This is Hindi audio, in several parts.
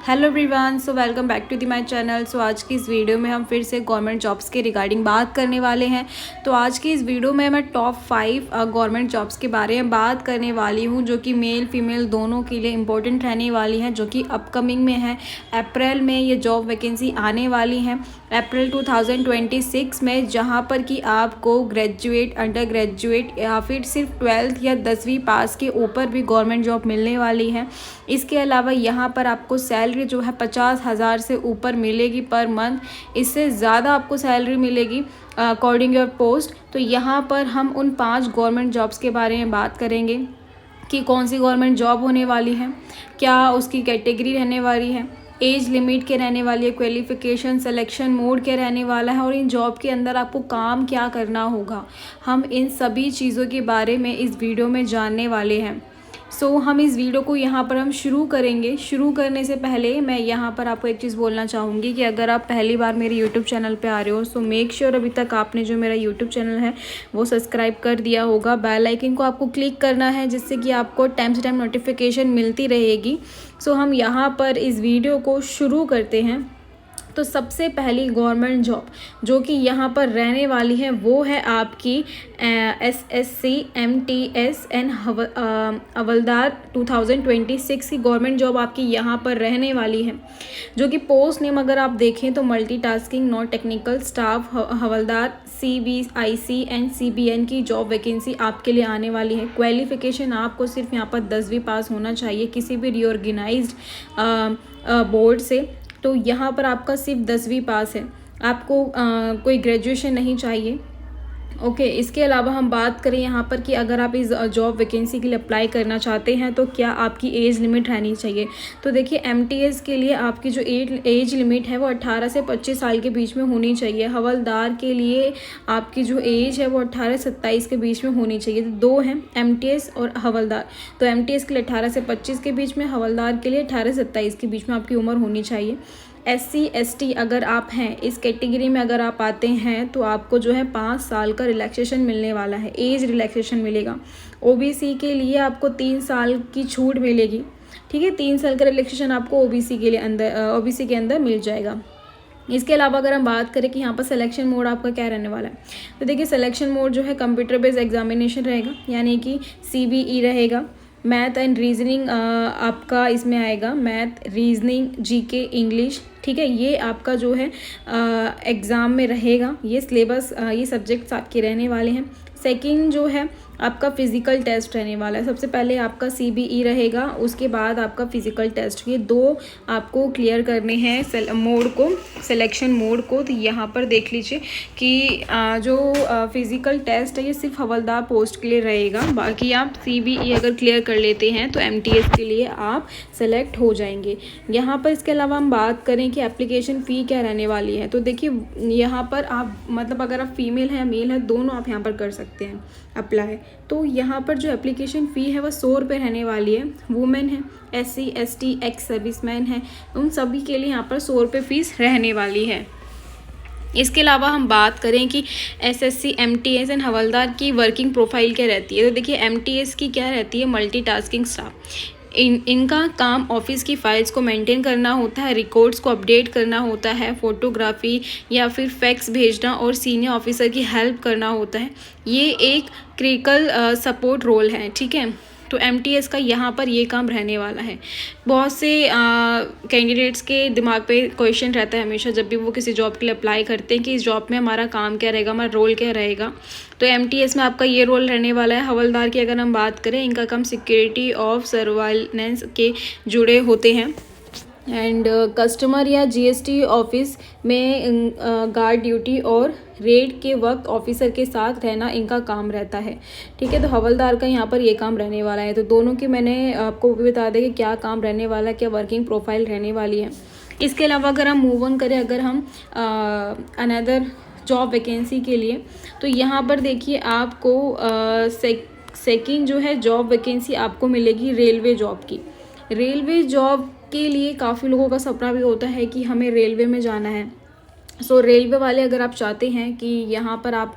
Hello everyone, so welcome back to the my channel. So आज की इस वीडियो में हम फिर से गवर्नमेंट जॉब्स के रिगार्डिंग बात करने वाले हैं। तो आज की इस वीडियो में मैं टॉप 5 गवर्नमेंट जॉब्स के बारे में बात करने वाली हूं, जो कि मेल फीमेल दोनों के लिए इम्पोर्टेंट रहने वाली हैं, जो कि अपकमिंग में है। अप्रैल में ये जॉब वैकेंसी आने वाली हैं, अप्रैल 2026 में, जहां पर कि आपको ग्रेजुएट, अंडर ग्रेजुएट या फिर सिर्फ 12th या 10वीं पास के ऊपर भी गवर्नमेंट जॉब मिलने वाली है। इसके अलावा यहाँ पर आपको सैलरी जो है 50,000 से ऊपर मिलेगी पर मंथ। इससे ज़्यादा आपको सैलरी मिलेगी अकॉर्डिंग योर पोस्ट। तो यहाँ पर हम उन 5 गवर्नमेंट जॉब्स के बारे में बात करेंगे कि कौन सी गवर्नमेंट जॉब होने वाली है, क्या उसकी कैटेगरी रहने वाली है, एज लिमिट क्या रहने वाली है, क्वालिफिकेशन, सिलेक्शन मोड क्या रहने वाला है और इन जॉब के अंदर आपको काम क्या करना होगा। हम इन सभी चीज़ों के बारे में इस वीडियो में जानने वाले हैं। हम इस वीडियो को यहाँ पर हम शुरू करेंगे। शुरू करने से पहले मैं यहाँ पर आपको एक चीज़ बोलना चाहूँगी कि अगर आप पहली बार मेरे यूट्यूब चैनल पे आ रहे हो, सो मेक श्योर अभी तक आपने जो मेरा यूट्यूब चैनल है वो सब्सक्राइब कर दिया होगा। बेल आइकन को आपको क्लिक करना है, जिससे कि आपको टाइम से टाइम नोटिफिकेशन मिलती रहेगी। हम यहाँ पर इस वीडियो को शुरू करते हैं। तो सबसे पहली गवर्नमेंट जॉब जो कि यहाँ पर रहने वाली है वो है आपकी SSC MTS एंड हवलदार 2026 की गवर्नमेंट जॉब आपकी यहाँ पर रहने वाली है, जो कि पोस्ट नेम अगर आप देखें तो multitasking non technical staff havildar CBIC and CBN की जॉब वैकेंसी आपके लिए आने वाली है। क्वालिफिकेशन आपको सिर्फ यहाँ पर 10वीं पास होना चाहिए किसी भी रीऑर्गेनाइज्ड बोर्ड से। तो यहाँ पर आपका सिर्फ 10वीं पास है, आपको कोई ग्रेजुएशन नहीं चाहिए। ओके, इसके अलावा हम बात करें यहाँ पर कि अगर आप इस जॉब वैकेंसी के लिए अप्लाई करना चाहते हैं तो क्या आपकी एज लिमिट रहनी चाहिए। तो देखिए, MTS के लिए आपकी जो एज लिमिट है वो 18 से 25 साल के बीच में होनी चाहिए। हवलदार के लिए आपकी जो एज है वो 18 से 27 के बीच में होनी चाहिए। तो दो हैं, MTS और हवलदार। तो MTS के लिए 18 से 25 के बीच में, हवलदार के लिए 18 से 27 के बीच में आपकी उम्र होनी चाहिए। SC ST अगर आप हैं, इस कैटेगरी में अगर आप आते हैं तो आपको जो है 5 साल का रिलैक्सेशन मिलने वाला है, एज रिलैक्सेशन मिलेगा। OBC के लिए आपको 3 साल की छूट मिलेगी। ठीक है, 3 साल का रिलैक्सेशन आपको OBC के अंदर मिल जाएगा। इसके अलावा अगर हम बात करें कि यहाँ पर सिलेक्शन मोड आपका क्या रहने वाला है, तो देखिए सिलेक्शन मोड जो है कंप्यूटर बेस्ड एग्जामिनेशन रहेगा, यानी कि CBE रहेगा। मैथ एंड रीजनिंग आपका इसमें आएगा, मैथ, रीजनिंग, GK, इंग्लिश। ठीक है, ये आपका जो है एग्ज़ाम में रहेगा। ये सिलेबस, ये सब्जेक्ट्स आपके रहने वाले हैं। सेकंड जो है आपका फिज़िकल टेस्ट रहने वाला है। सबसे पहले आपका CBE रहेगा, उसके बाद आपका फिज़िकल टेस्ट। ये दो आपको क्लियर करने हैं मोड को, सिलेक्शन मोड को। तो यहाँ पर देख लीजिए कि जो फिज़िकल टेस्ट है ये सिर्फ हवलदार पोस्ट के लिए रहेगा। बाकी आप CBE अगर क्लियर कर लेते हैं तो MTS के लिए आप सेलेक्ट हो जाएंगे। यहाँ पर इसके अलावा हम बात करें कि एप्लीकेशन फ़ी क्या रहने वाली है, तो देखिए यहाँ पर आप मतलब अगर आप फीमेल हैं मेल है, दोनों आप यहाँ पर कर सकते हैं अप्लाई। तो यहाँ पर जो एप्लीकेशन फ़ी है वह 100 रुपये रहने वाली है। वुमेन है, SC ST एक्स सर्विसमैन है, उन सभी के लिए यहाँ पर 100 रुपये फ़ीस रहने वाली है। इसके अलावा हम बात करें कि SSC MTS एंड हवलदार की वर्किंग प्रोफाइल क्या रहती है, तो देखिए MTS की क्या रहती है, मल्टीटास्किंग स्टाफ। इनका काम ऑफिस की फाइल्स को मेंटेन करना होता है, रिकॉर्ड्स को अपडेट करना होता है, फोटोग्राफी या फिर फैक्स भेजना और सीनियर ऑफिसर की हेल्प करना होता है। ये एक क्रिटिकल सपोर्ट रोल है। ठीक है, तो MTS का यहाँ पर ये काम रहने वाला है। बहुत से कैंडिडेट्स के दिमाग पे क्वेश्चन रहता है हमेशा जब भी वो किसी जॉब के लिए अप्लाई करते हैं कि इस जॉब में हमारा काम क्या रहेगा, हमारा रोल क्या रहेगा। तो MTS में आपका ये रोल रहने वाला है। हवलदार की अगर हम बात करें, इनका काम सिक्योरिटी ऑफ सर्वाइलेंस के जुड़े होते हैं एंड कस्टमर या GST ऑफिस में गार्ड ड्यूटी और रेड के वक्त ऑफिसर के साथ रहना इनका काम रहता है। ठीक है, तो हवलदार का यहाँ पर ये काम रहने वाला है। तो दोनों की मैंने आपको भी बता दें कि क्या काम रहने वाला है, क्या वर्किंग प्रोफाइल रहने वाली है। इसके अलावा अगर हम मूव ऑन करें, अगर हम अनदर जॉब वैकेंसी के लिए, तो यहाँ पर देखिए आपको सेकंड जो है जॉब वैकेंसी आपको मिलेगी रेलवे जॉब की। रेलवे जॉब के लिए काफ़ी लोगों का सपना भी होता है कि हमें रेलवे में जाना है, सो रेलवे वाले अगर आप चाहते हैं कि यहाँ पर आप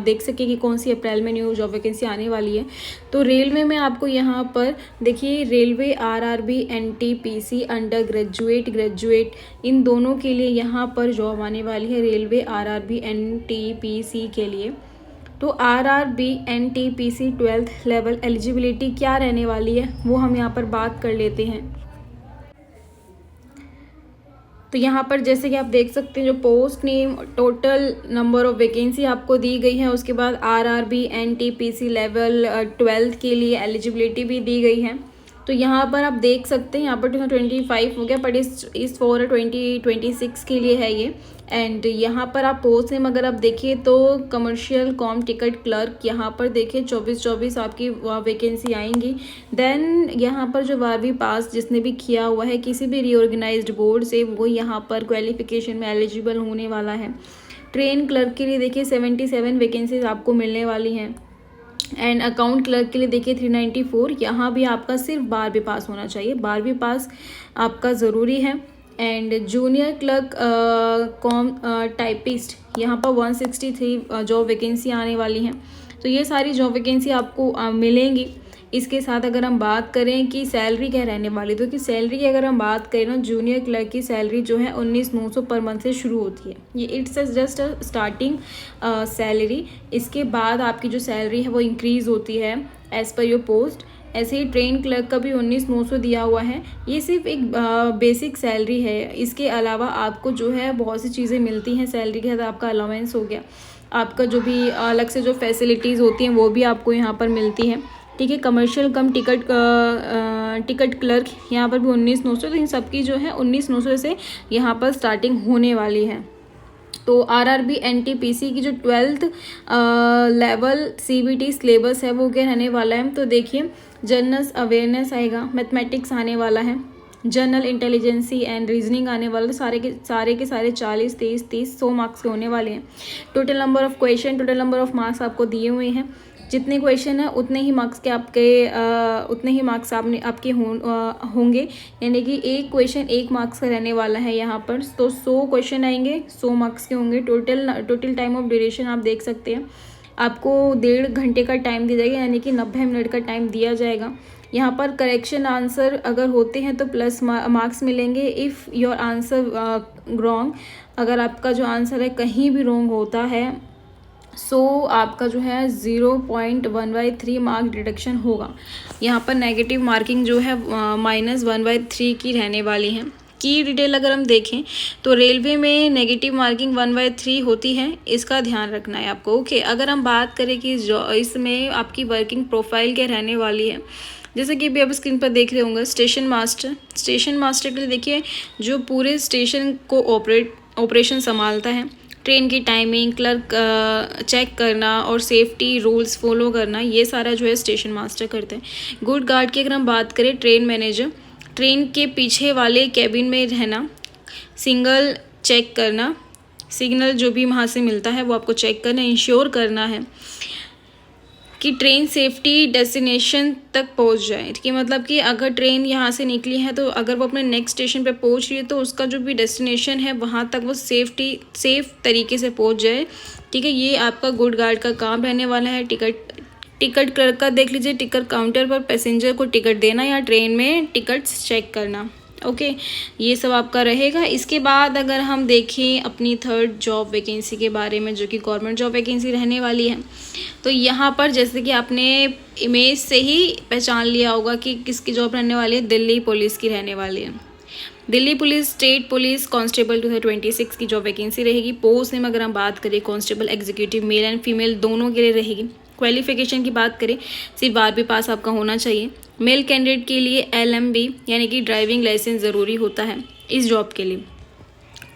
देख सकें कि कौन सी अप्रैल में न्यू जॉब वैकेंसी आने वाली है, तो रेलवे में आपको यहाँ पर देखिए railway RRB NTPC under graduate in दोनों के लिए यहाँ पर जॉब आने वाली है, रेलवे आरआरबी एनटीपीसी के लिए। तो RRB NTPC 12th level eligibility क्या रहने वाली है वो हम यहाँ पर बात कर लेते हैं। तो यहाँ पर जैसे कि आप देख सकते हैं जो post name, total number of vacancy आपको दी गई है, उसके बाद आरआरबी एनटीपीसी लेवल 12th के लिए एलिजिबिलिटी भी दी गई है। तो यहाँ पर आप देख सकते हैं यहाँ पर 2025 हो गया, बट इस फॉर 2026 के लिए है ये। एंड यहाँ पर आप पोस्ट नेम अगर आप देखिए तो कमर्शियल कॉम टिकट क्लर्क, यहाँ पर देखिए 24 आपकी वैकेंसी आएंगी। देन यहाँ पर जो 12वीं पास जिसने भी किया हुआ है किसी भी रीऑर्गेनाइज्ड बोर्ड से, वो यहाँ पर क्वालिफिकेशन में एलिजिबल होने वाला है। ट्रेन क्लर्क के लिए देखिए 77 वैकेंसीज आपको मिलने वाली हैं। एंड अकाउंट क्लर्क के लिए देखिए 394, यहाँ भी आपका सिर्फ 12वीं पास होना चाहिए, 12वीं पास आपका ज़रूरी है। And junior clerk com typist यहाँ पर 163 जॉब वैकेंसी आने वाली हैं। तो ये सारी जॉब वैकेंसी आपको मिलेंगी। इसके साथ अगर हम बात करें कि सैलरी क्या रहने वाली, तो कि सैलरी की अगर हम बात करें ना, जूनियर क्लर्क की सैलरी जो है 19,900 पर मंथ से शुरू होती है। ये it's just a starting salary. इसके बाद आपकी जो सैलरी है वो इंक्रीज़ होती है एज़ पर योर पोस्ट। ऐसे ही ट्रेन क्लर्क का भी 19,900 दिया हुआ है। ये सिर्फ एक बेसिक सैलरी है, इसके अलावा आपको जो है बहुत सी चीज़ें मिलती हैं सैलरी के साथ। आपका अलाउंस हो गया, आपका जो भी अलग से जो फैसिलिटीज़ होती हैं वो भी आपको यहाँ पर मिलती हैं। ठीक है, कमर्शियल कम टिकट क्लर्क यहाँ पर भी 19,900, तो इन सबकी जो है 19,900 से यहाँ पर स्टार्टिंग होने वाली है। तो आरआरबी एनटीपीसी की जो 12th लेवल सीबीटी सिलेबस है वो क्या रहने वाला है, तो देखिए जनरल अवेयरनेस आएगा, मैथमेटिक्स आने वाला है, जनरल इंटेलिजेंसी एंड रीजनिंग आने वाला, सारे के सारे 40, 30, 100 मार्क्स के होने वाले हैं। Total number of question, total number of marks आपको दिए हुए हैं। जितने क्वेश्चन है उतने ही मार्क्स के आपके होंगे, यानी कि एक क्वेश्चन 1 मार्क्स का रहने वाला है यहाँ पर। तो 100 क्वेश्चन आएंगे, 100 मार्क्स के होंगे। टोटल टाइम ऑफ ड्यूरेशन आप देख सकते हैं, आपको 1.5 घंटे का टाइम दिया जाएगा, यानी कि 90 मिनट का टाइम दिया जाएगा। यहाँ पर करेक्शन आंसर अगर होते हैं तो प्लस मार्क्स मिलेंगे। इफ़ योर आंसर रॉन्ग, अगर आपका जो आंसर है कहीं भी रॉन्ग होता है, सो आपका जो है 0.1/3 मार्क डिडक्शन होगा। यहाँ पर नेगेटिव मार्किंग जो है -1/3 की रहने वाली है। की डिटेल अगर हम देखें तो रेलवे में नेगेटिव मार्किंग 1/3 होती है, इसका ध्यान रखना है आपको। ओके, अगर हम बात करें कि इसमें आपकी वर्किंग प्रोफाइल क्या रहने वाली है, जैसे कि अभी आप स्क्रीन पर देख रहे होंगे, स्टेशन मास्टर के लिए देखिए जो पूरे स्टेशन को ऑपरेशन संभालता है, ट्रेन की टाइमिंग, क्लर्क चेक करना और सेफ्टी रूल्स फॉलो करना, ये सारा जो है स्टेशन मास्टर करते हैं। गुड गार्ड की अगर हम बात करें, ट्रेन मैनेजर, ट्रेन के पीछे वाले कैबिन में रहना, सिग्नल चेक करना, सिग्नल जो भी वहाँ से मिलता है वो आपको चेक करना, इंश्योर करना है कि ट्रेन सेफ्टी डेस्टिनेशन तक पहुंच जाए। ठीक है, मतलब कि अगर ट्रेन यहाँ से निकली है तो अगर वो अपने नेक्स्ट स्टेशन पे पहुंच रही है तो उसका जो भी डेस्टिनेशन है वहाँ तक वो सेफ तरीके से पहुंच जाए। ठीक है, ये आपका गुड गार्ड का काम रहने वाला है। टिकट क्लर्क का देख लीजिए, टिकट काउंटर पर पैसेंजर को टिकट देना या ट्रेन में टिकट्स चेक करना। ओके, ये सब आपका रहेगा। इसके बाद अगर हम देखें अपनी 3rd जॉब वैकेंसी के बारे में, जो कि गवर्नमेंट जॉब वैकेंसी रहने वाली है, तो यहाँ पर जैसे कि आपने इमेज से ही पहचान लिया होगा कि किसकी जॉब रहने वाली है, दिल्ली पुलिस की रहने वाली है। Delhi police state police constable 2026 की जॉब वैकेंसी रहेगी। पोस्ट नेम अगर हम बात करें, constable executive male and female दोनों के लिए रहेगी। क्वालिफिकेशन की बात करें, सिर्फ 12वीं पास आपका होना चाहिए। मेल कैंडिडेट के लिए LMB यानी कि ड्राइविंग लाइसेंस ज़रूरी होता है इस जॉब के लिए।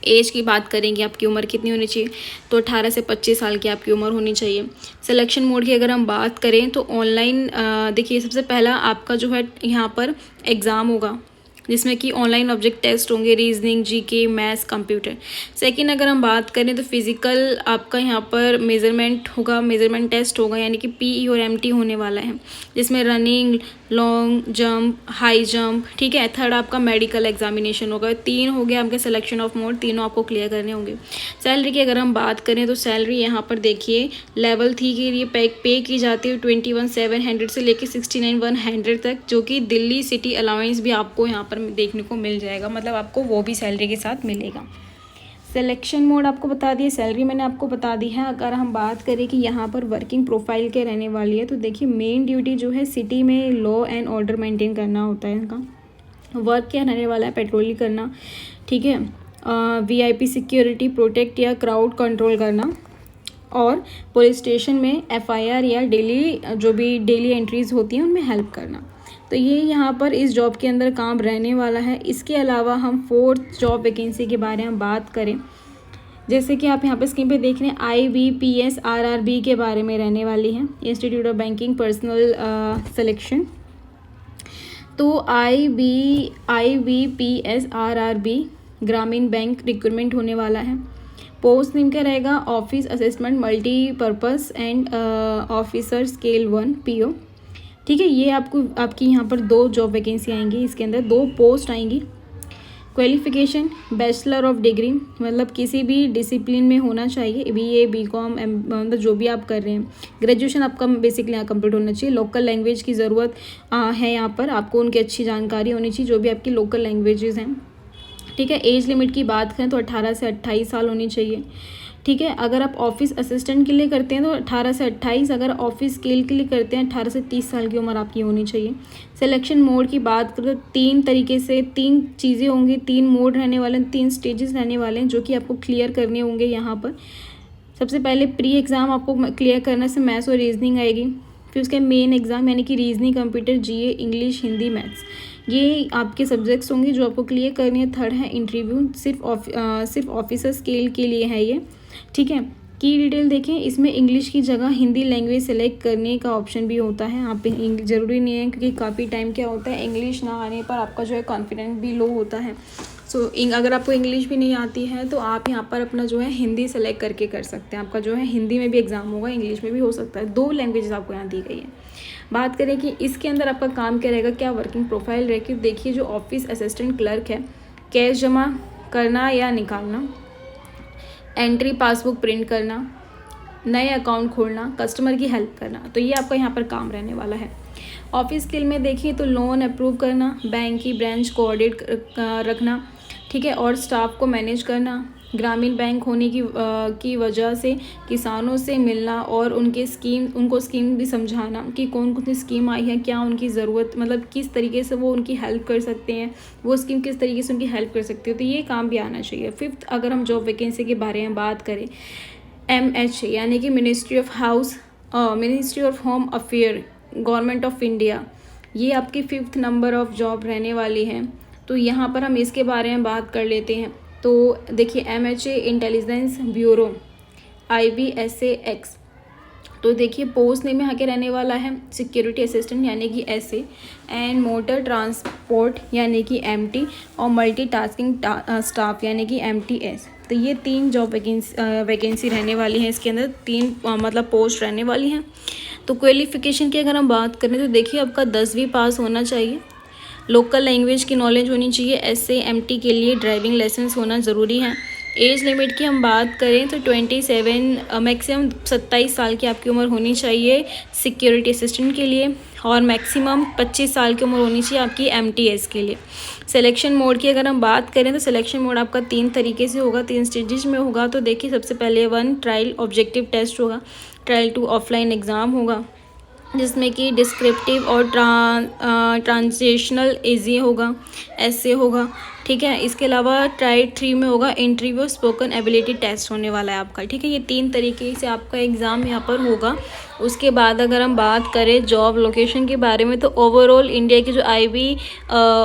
एज की बात करेंगे, आपकी उम्र कितनी होनी चाहिए, तो 18 से 25 साल की आपकी उम्र होनी चाहिए। सिलेक्शन मोड की अगर हम बात करें तो ऑनलाइन देखिए, सबसे पहला आपका जो है यहाँ पर एग्ज़ाम होगा। जिसमें कि ऑनलाइन ऑब्जेक्ट टेस्ट होंगे, reasoning, GK, maths, computer. Second अगर हम बात करें तो फिजिकल आपका यहाँ पर मेजरमेंट होगा, मेजरमेंट टेस्ट होगा, यानी कि पीई और एमटी होने वाला है, जिसमें running, long jump, high jump, ठीक है। थर्ड आपका मेडिकल एग्जामिनेशन होगा। 3 हो गया आपके सिलेक्शन ऑफ मोड, तीनों आपको क्लियर करने होंगे। सैलरी की अगर हम बात करें तो सैलरी यहाँ पर देखिए लेवल 3 के लिए पे की जाती है 21,700 से लेकर 69,100 तक, जो कि दिल्ली सिटी अलाउंस भी आपको यहाँ पर देखने को मिल जाएगा, मतलब आपको वो भी सैलरी के साथ मिलेगा। सिलेक्शन मोड आपको बता दिए, सैलरी मैंने आपको बता दी है। अगर हम बात करें कि यहाँ पर वर्किंग प्रोफाइल क्या रहने वाली है, तो देखिए मेन ड्यूटी जो है सिटी में लॉ एंड ऑर्डर मेंटेन करना होता है इनका। वर्क क्या रहने वाला है, पेट्रोलिंग करना, ठीक है, वीआईपी सिक्योरिटी प्रोटेक्ट या क्राउड कंट्रोल करना, और पुलिस स्टेशन में एफआईआर या डेली एंट्रीज होती हैं उनमें हेल्प करना। तो ये यहाँ पर इस जॉब के अंदर काम रहने वाला है। इसके अलावा हम 4th जॉब वैकेंसी के बारे में बात करें, जैसे कि आप यहाँ पर स्क्रीन पे देख रहे हैं, IBPS RRB के बारे में रहने वाली है, institute of banking personal selection. तो IBPS RRB ग्रामीण बैंक रिक्रूटमेंट होने वाला है। पोस्ट नेम क्या रहेगा, office assistant multipurpose and officer scale 1 PO, ठीक है। ये आपकी यहाँ पर 2 जॉब वैकेंसी आएंगी, इसके अंदर 2 पोस्ट आएंगी। क्वालिफिकेशन बैचलर ऑफ डिग्री, मतलब किसी भी डिसिप्लिन में होना चाहिए, BA BCom मतलब जो भी आप कर रहे हैं, ग्रेजुएशन आपका बेसिकली यहाँ कंप्लीट होना चाहिए। लोकल लैंग्वेज की ज़रूरत है यहाँ पर, आपको उनकी अच्छी जानकारी होनी चाहिए जो भी आपकी लोकल लैंग्वेजेस हैं, ठीक है। एज लिमिट की बात करें तो 18 से 28 साल होनी चाहिए, ठीक है। अगर आप ऑफिस असिस्टेंट के लिए करते हैं तो 18 से 28, अगर ऑफिस स्केल के लिए करते हैं 18 से 30 साल की उम्र आपकी होनी चाहिए। सिलेक्शन मोड की बात करें तो 3 तरीके से 3 चीज़ें होंगी, 3 मोड रहने वाले हैं, 3 स्टेजेस रहने वाले हैं जो कि आपको क्लियर करने होंगे यहाँ पर। सबसे पहले प्री एग्ज़ाम आपको क्लियर करने से मैथ्स और रीजनिंग आएगी, फिर उसके मेन एग्ज़ाम यानी कि reasoning, computer, GA, English, Hindi, maths, ये आपके सब्जेक्ट्स होंगे जो आपको क्लियर करनी है। थर्ड है इंटरव्यू, सिर्फ ऑफिसर स्केल के लिए है ये, ठीक है। की डिटेल देखें, इसमें इंग्लिश की जगह हिंदी लैंग्वेज सेलेक्ट करने का ऑप्शन भी होता है। आप ज़रूरी नहीं है, क्योंकि काफ़ी टाइम क्या होता है इंग्लिश ना आने पर आपका जो है कॉन्फिडेंस भी लो होता है। अगर आपको इंग्लिश भी नहीं आती है तो आप यहाँ पर अपना जो है हिंदी सेलेक्ट करके कर सकते हैं। आपका जो है हिंदी में भी एग्ज़ाम होगा, इंग्लिश में भी हो सकता है, 2 लैंग्वेजेस आपको यहाँ दी गई है। बात करें कि इसके अंदर आपका काम क्या रहेगा, क्या वर्किंग प्रोफाइल रहेगी। देखिए जो ऑफिस असिस्टेंट क्लर्क है, कैश जमा करना या निकालना, एंट्री पासबुक प्रिंट करना, नए अकाउंट खोलना, कस्टमर की हेल्प करना, तो ये आपका यहाँ पर काम रहने वाला है। ऑफिस स्किल में देखिए तो लोन अप्रूव करना, बैंक की ब्रांच कोऑर्डिनेट रखना, ठीक है, और स्टाफ को मैनेज करना, ग्रामीण बैंक होने की वजह से किसानों से मिलना और उनको स्कीम भी समझाना कि कौन कौन सी स्कीम आई है, क्या उनकी ज़रूरत, मतलब किस तरीके से वो उनकी हेल्प कर सकते हैं, वो स्कीम किस तरीके से उनकी हेल्प कर सकती है, तो ये काम भी आना चाहिए। 5th अगर हम जॉब वैकेंसी के बारे में बात करें, MH यानी कि ministry of home affair, government of India, ये आपकी 5th नंबर ऑफ जॉब रहने वाली है। तो यहाँ पर हम इसके बारे में बात कर लेते हैं। तो देखिए MHA इंटेलिजेंस ब्यूरो, IBSAX, तो देखिए पोस्ट नेम यहाँ के रहने वाला है सिक्योरिटी असिस्टेंट यानी कि SA, एंड मोटर ट्रांसपोर्ट यानी कि MT, और मल्टीटास्किंग स्टाफ यानी कि MTS। तो ये 3 जॉब वैकेंसी रहने वाली है, इसके अंदर 3 मतलब पोस्ट रहने वाली हैं। तो क्वालिफिकेशन की अगर हम बात करें तो देखिए आपका 10वीं पास होना चाहिए, लोकल लैंग्वेज की नॉलेज होनी चाहिए, SA MT के लिए ड्राइविंग लाइसेंस होना ज़रूरी है। एज लिमिट की हम बात करें तो 27 मैक्सिमम 27 साल की आपकी उम्र होनी चाहिए सिक्योरिटी असिस्टेंट के लिए, और मैक्सिमम 25 साल की उम्र होनी चाहिए आपकी MTS के लिए। सिलेक्शन मोड की अगर हम बात करें तो सिलेक्शन मोड आपका 3 तरीके से होगा, 3 स्टेजेस में होगा। तो देखिए सबसे पहले 1 ट्रायल ऑब्जेक्टिव टेस्ट होगा, ट्रायल 2 ऑफलाइन एग्ज़ाम होगा जिसमें कि डिस्क्रिप्टिव और ट्रांजेशनल एजी होगा, ऐसे होगा, ठीक है। इसके अलावा ट्रायल 3 में होगा इंटरव्यू स्पोकन एबिलिटी टेस्ट होने वाला है आपका, ठीक है। ये 3 तरीके से आपका एग्ज़ाम यहाँ पर होगा। उसके बाद अगर हम बात करें जॉब लोकेशन के बारे में तो ओवरऑल इंडिया के जो IB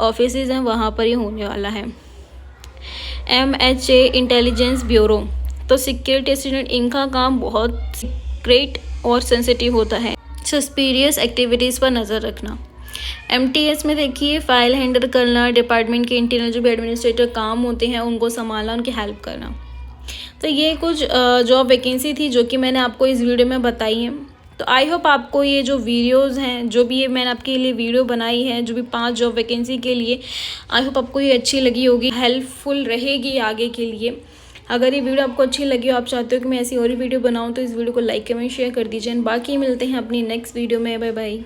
ऑफिस हैं वहाँ पर ही होने वाला है। MHA इंटेलिजेंस ब्यूरो, तो सिक्योरिटी असिस्टेंट, इनका काम बहुत सीक्रेट और सेंसिटिव होता है, सस्पिरियस एक्टिविटीज़ पर नज़र रखना। MTS में देखिए फाइल हैंडल करना, डिपार्टमेंट के इंटरनल जो भी एडमिनिस्ट्रेटर काम होते हैं उनको संभालना, उनकी हेल्प करना। तो ये कुछ जॉब वैकेंसी थी जो कि मैंने आपको इस वीडियो में बताई है। तो आई होप आपको ये जो वीडियोस हैं, जो भी ये मैंने आपके लिए वीडियो बनाई है, जो भी 5 जॉब वैकेंसी के लिए, आई होप आपको ये अच्छी लगी होगी, हेल्पफुल रहेगी आगे के लिए। अगर ये वीडियो आपको अच्छी लगी हो, आप चाहते हो कि मैं ऐसी और ही वीडियो बनाऊँ, तो इस वीडियो को लाइक कमेंट शेयर कर दीजिए। बाकी मिलते हैं अपनी नेक्स्ट वीडियो में। Bye bye.